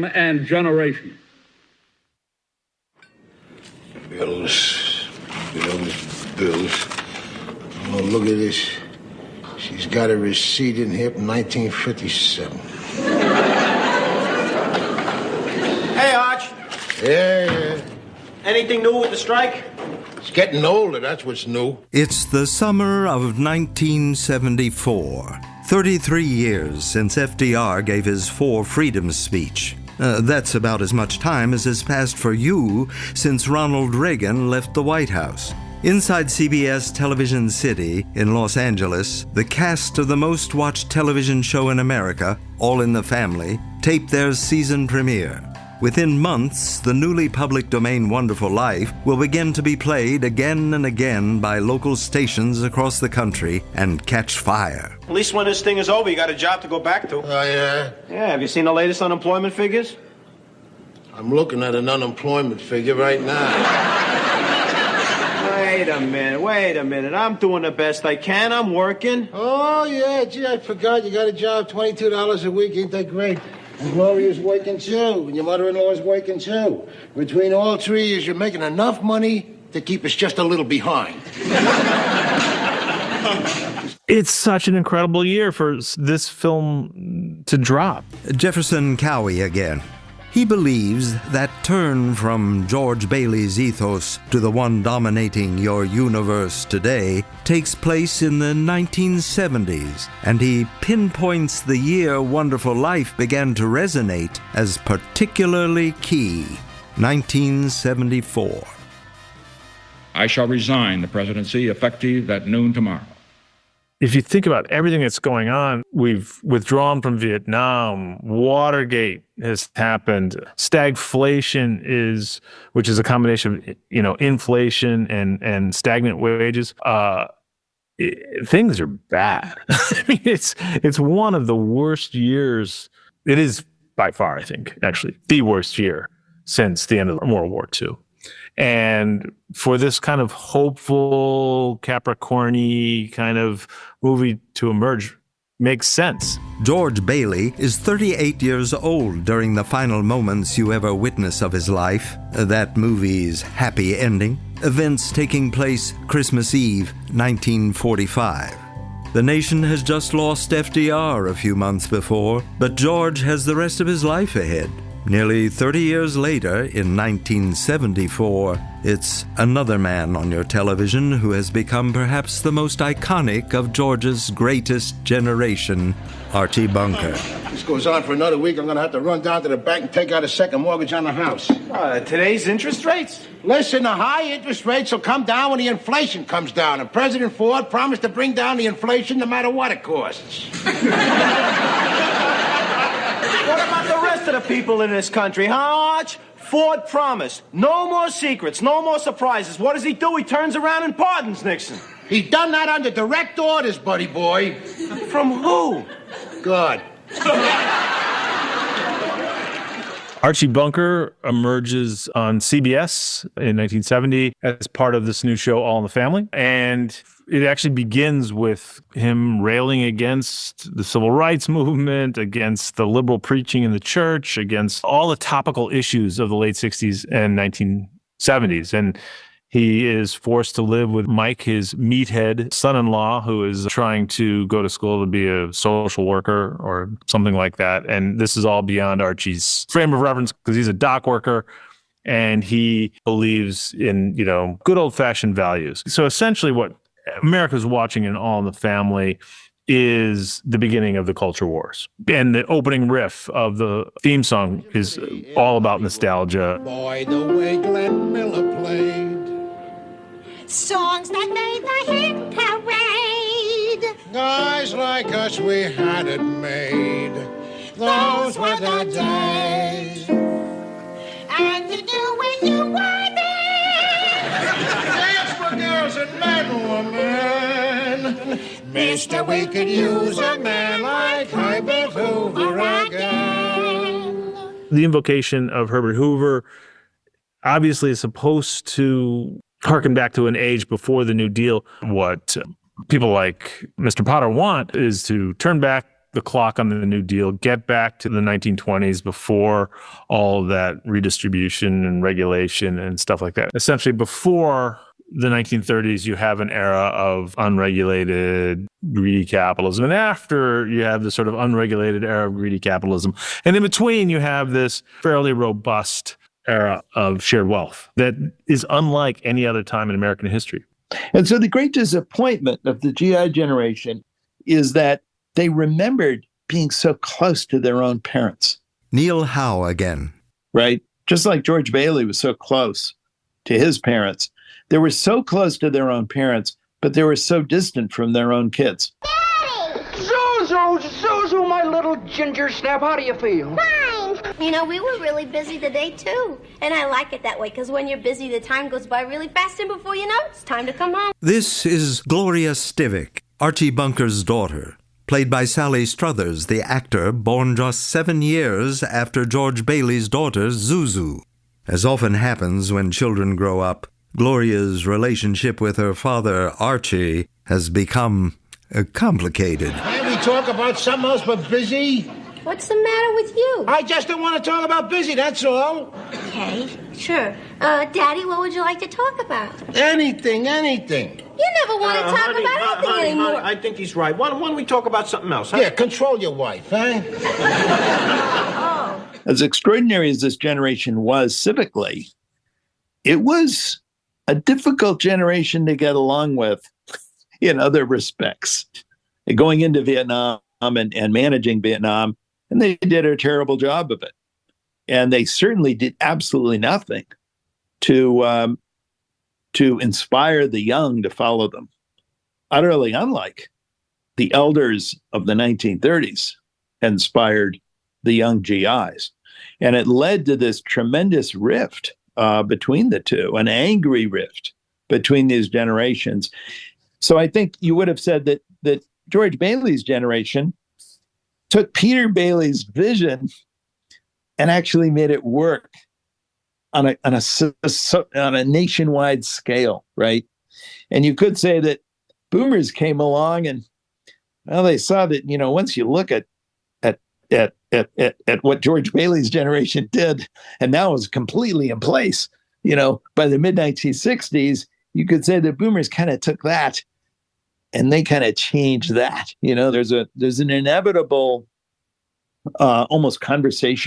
time and generation. Bills. Oh, look at this. She's got a receipt in here from 1957. Hey, Arch. Yeah. Anything new with the strike? It's getting older, that's what's new. It's the summer of 1974. 33 years since FDR gave his Four Freedoms speech. That's about as much time as has passed for you since Ronald Reagan left the White House. Inside CBS Television City in Los Angeles, the cast of the most watched television show in America, All in the Family, taped their season premiere. Within months, the newly public domain Wonderful Life will begin to be played again and again by local stations across the country and catch fire. At least when this thing is over, you got a job to go back to. Oh, yeah? Yeah, have you seen the latest unemployment figures? I'm looking at an unemployment figure right now. Wait a minute. I'm doing the best I can. I'm working. Oh, yeah, gee, I forgot. You got a job, $22 a week. Ain't that great? And Gloria's working, too. And your mother-in-law's working, too. Between all three of you, you're making enough money to keep us just a little behind. It's such an incredible year for this film to drop. Jefferson Cowie again. He believes that turn from George Bailey's ethos to the one dominating your universe today takes place in the 1970s, and he pinpoints the year Wonderful Life began to resonate as particularly key, 1974. I shall resign the presidency effective at noon tomorrow. If you think about everything that's going on, we've withdrawn from Vietnam, Watergate has happened, stagflation which is a combination of, inflation and stagnant wages. Things are bad. I mean, it's one of the worst years. It is by far, I think, actually, the worst year since the end of World War II. And for this kind of hopeful, Capricorn-y kind of movie to emerge makes sense. George Bailey is 38 years old during the final moments you ever witness of his life, that movie's happy ending, events taking place Christmas Eve, 1945. The nation has just lost FDR a few months before, but George has the rest of his life ahead. Nearly 30 years later, in 1974, it's another man on your television who has become perhaps the most iconic of Georgia's greatest generation, Archie Bunker. This goes on for another week. I'm going to have to run down to the bank and take out a second mortgage on the house. Today's interest rates? Listen, the high interest rates will come down when the inflation comes down, and President Ford promised to bring down the inflation no matter what it costs. What about the rest of the people in this country, huh, Arch? Ford promised. No more secrets, no more surprises. What does he do? He turns around and pardons Nixon. He done that under direct orders, buddy boy. From who? God. Archie Bunker emerges on CBS in 1970 as part of this new show, All in the Family. And it actually begins with him railing against the civil rights movement, against the liberal preaching in the church, against all the topical issues of the late 60s and 1970s. And he is forced to live with Mike, his meathead son-in-law, who is trying to go to school to be a social worker or something like that. And this is all beyond Archie's frame of reference because he's a dock worker and he believes in, good old-fashioned values. So essentially what America's watching in All in the Family is the beginning of the culture wars. And the opening riff of the theme song is all about nostalgia. Boy, the way Glenn Miller played. Songs that made the hit parade. Guys like us, we had it made. Those were the days. And you knew when you were there. Dance for girls and men, women. Mister, we could use a man like Herbert Hoover again. The invocation of Herbert Hoover obviously is supposed to harken back to an age before the New Deal. What people like Mr. Potter want is to turn back the clock on the New Deal, get back to the 1920s before all of that redistribution and regulation and stuff like that. Essentially, before the 1930s, you have an era of unregulated, greedy capitalism. And after, you have this sort of unregulated era of greedy capitalism. And in between, you have this fairly robust era of shared wealth that is unlike any other time in American history. And so the great disappointment of the GI generation is that they remembered being so close to their own parents. Neil Howe again. Right? Just like George Bailey was so close to his parents. They were so close to their own parents, but they were so distant from their own kids. Zuzu, my little ginger snap, how do you feel? Fine. You know, we were really busy today, too. And I like it that way, because when you're busy, the time goes by really fast, and before you know it, it's time to come home. This is Gloria Stivic, Archie Bunker's daughter, played by Sally Struthers, the actor born just 7 years after George Bailey's daughter, Zuzu. As often happens when children grow up, Gloria's relationship with her father, Archie, has become complicated. Can't we talk about something else but busy? What's the matter with you? I just don't want to talk about busy, that's all. Okay, sure. Daddy, what would you like to talk about? Anything. You never want to talk about anything anymore. I think he's right. Why don't we talk about something else, huh? Yeah, control your wife, huh? As extraordinary as this generation was civically, it was a difficult generation to get along with in other respects. Going into Vietnam and managing Vietnam, and they did a terrible job of it. And they certainly did absolutely nothing to inspire the young to follow them. Utterly unlike the elders of the 1930s inspired the young GIs. And it led to this tremendous rift between the two, an angry rift between these generations. So I think you would have said that George Bailey's generation took Peter Bailey's vision and actually made it work on a nationwide scale, right? And you could say that boomers came along and, well, they saw that, you know, once you look at what George Bailey's generation did, and now is completely in place, you know, by the mid-1960s, you could say that boomers kind of took that and they kind of changed that. You know, there's an inevitable almost conversation